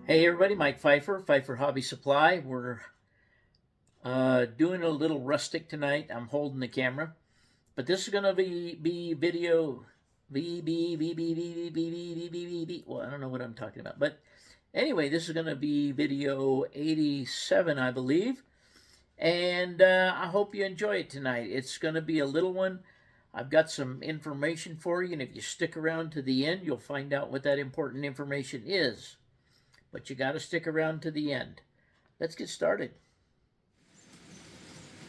Hey everybody, Mike Fifer, Fifer Hobby Supply. We're doing a little rustic tonight. I'm holding the camera, but this is gonna be video V. Well, I don't know what I'm talking about, but anyway, this is gonna be video 87, I believe, and I hope you enjoy it tonight. It's gonna be a little one. I've got some information for you, and if you stick around to the end, you'll find out what that important information is. But you got to stick around to the end. Let's get started.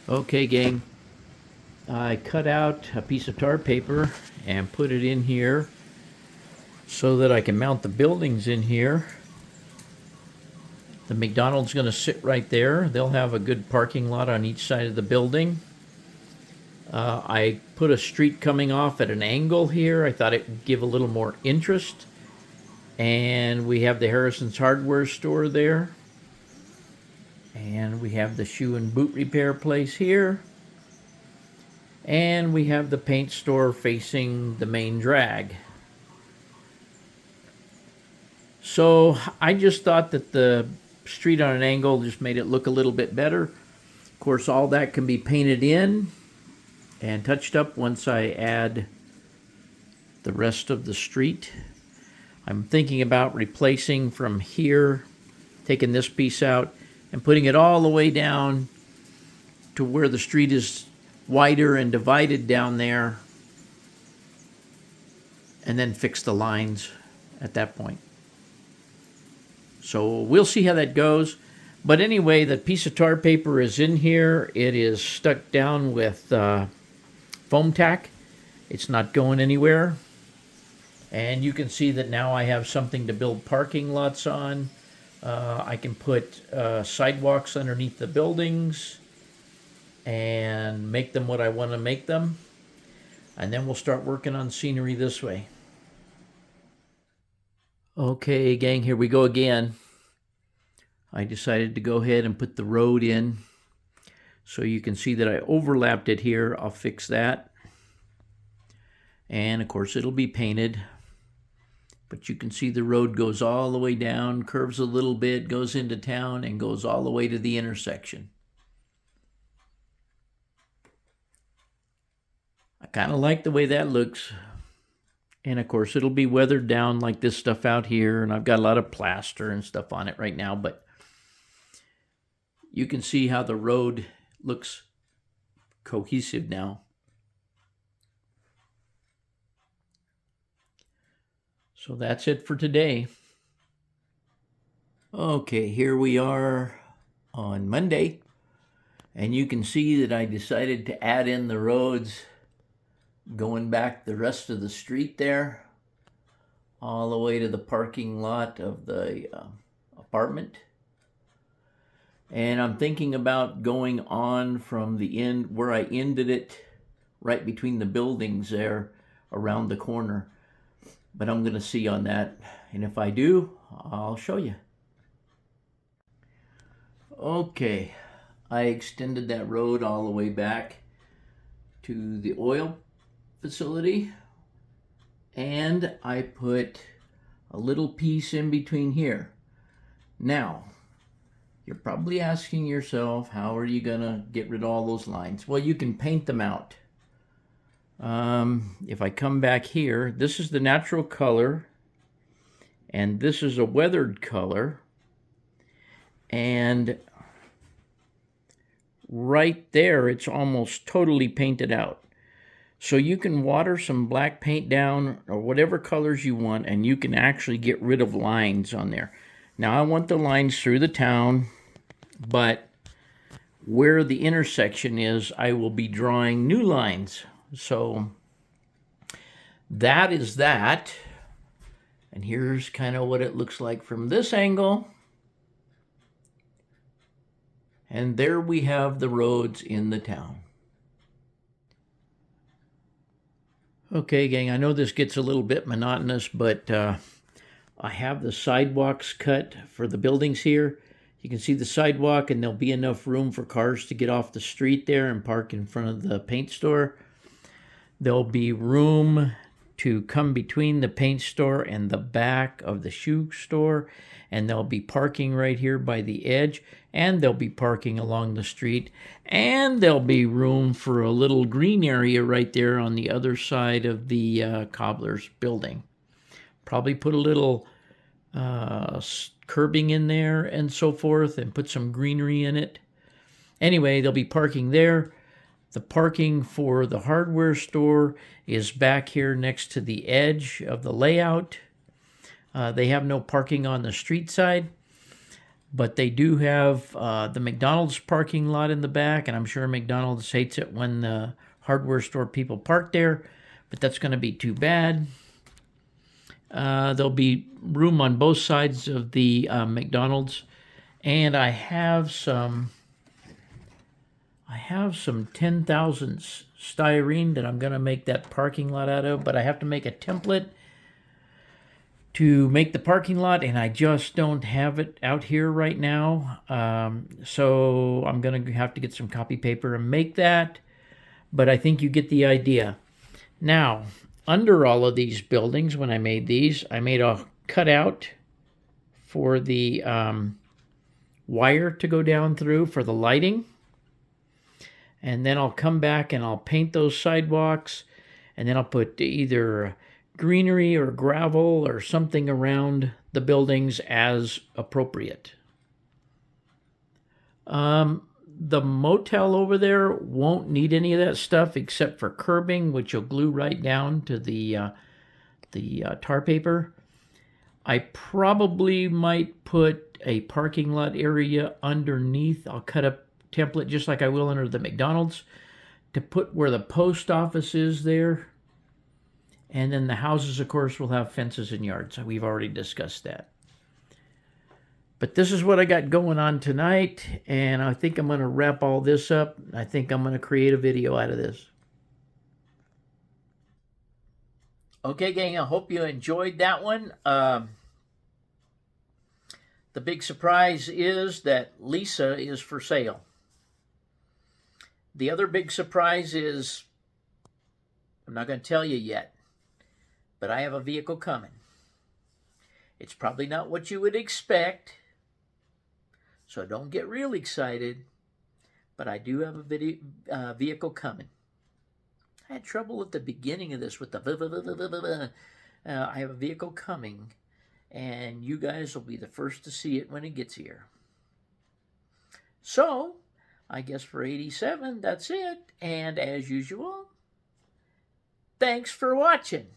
Okay, gang. I cut out a piece of tar paper and put it in here so that I can mount the buildings in here. The McDonald's going to sit right there. They'll have a good parking lot on each side of the building. I put a street coming off at an angle here. I thought it would give a little more interest. And we have the Harrison's Hardware store there. And we have the shoe and boot repair place here. And we have the paint store facing the main drag. So I just thought that the street on an angle just made it look a little bit better. Of course, all that can be painted in and touched up once I add the rest of the street. I'm thinking about replacing from here, taking this piece out and putting it all the way down to where the street is wider and divided down there, and then fix the lines at that point. So we'll see how that goes. But anyway, the piece of tar paper is in here. It is stuck down with foam tack. It's not going anywhere. And you can see that now I have something to build parking lots on. I can put sidewalks underneath the buildings and make them what I want to make them. And then we'll start working on scenery this way. Okay, gang, here we go again. I decided to go ahead and put the road in. So you can see that I overlapped it here. I'll fix that. And of course it'll be painted. But you can see the road goes all the way down, curves a little bit, goes into town, and goes all the way to the intersection. I kind of like the way that looks. And of course, it'll be weathered down like this stuff out here, and I've got a lot of plaster and stuff on it right now, but you can see how the road looks cohesive now. So that's it for today. Okay, here we are on Monday, and you can see that I decided to add in the roads going back the rest of the street there, all the way to the parking lot of the apartment. And I'm thinking about going on from the end where I ended it, right between the buildings there, around the corner. But I'm going to see on that, and if I do, I'll show you. Okay, I extended that road all the way back to the oil facility, and I put a little piece in between here. Now, you're probably asking yourself, how are you going to get rid of all those lines? Well, you can paint them out. If I come back here, this is the natural color, and this is a weathered color, and right there it's almost totally painted out. So you can water some black paint down or whatever colors you want, and you can actually get rid of lines on there. Now I want the lines through the town, but where the intersection is, I will be drawing new lines. So that is that. And here's kind of what it looks like from this angle. And there we have the roads in the town. Okay, gang, I know this gets a little bit monotonous, but I have the sidewalks cut for the buildings here. You can see the sidewalk, and there'll be enough room for cars to get off the street there and park in front of the paint store. There'll be room to come between the paint store and the back of the shoe store, and they'll be parking right here by the edge, and they'll be parking along the street, and there'll be room for a little green area right there on the other side of the cobbler's building. Probably put a little curbing in there and so forth, and put some greenery in it. Anyway, they'll be parking there. The parking for the hardware store is back here next to the edge of the layout. They have no parking on the street side, but they do have the McDonald's parking lot in the back, and I'm sure McDonald's hates it when the hardware store people park there, but that's going to be too bad. There'll be room on both sides of the McDonald's, and I have some 10,000 styrene that I'm going to make that parking lot out of, but I have to make a template to make the parking lot, and I just don't have it out here right now. So I'm going to have to get some copy paper and make that, but I think you get the idea. Now, under all of these buildings, when I made these, I made a cutout for the wire to go down through for the lighting. And then I'll come back and I'll paint those sidewalks, and then I'll put either greenery or gravel or something around the buildings as appropriate. The motel over there won't need any of that stuff except for curbing, which you'll glue right down to the tar paper. I probably might put a parking lot area underneath. I'll cut a template just like I will under the McDonald's to put where the post office is there. And then the houses, of course, will have fences and yards. We've already discussed that. But this is what I got going on tonight, and I think I'm going to wrap all this up. I think I'm going to create a video out of this. Okay, gang, I hope you enjoyed that one. The big surprise is that Lisa is for sale. The other big surprise is, I'm not going to tell you yet, but I have a vehicle coming. It's probably not what you would expect, so don't get real excited, but I do have a vehicle coming. I had trouble at the beginning of this with the I have a vehicle coming, and you guys will be the first to see it when it gets here. So, I guess for 87, that's it. And as usual, thanks for watching.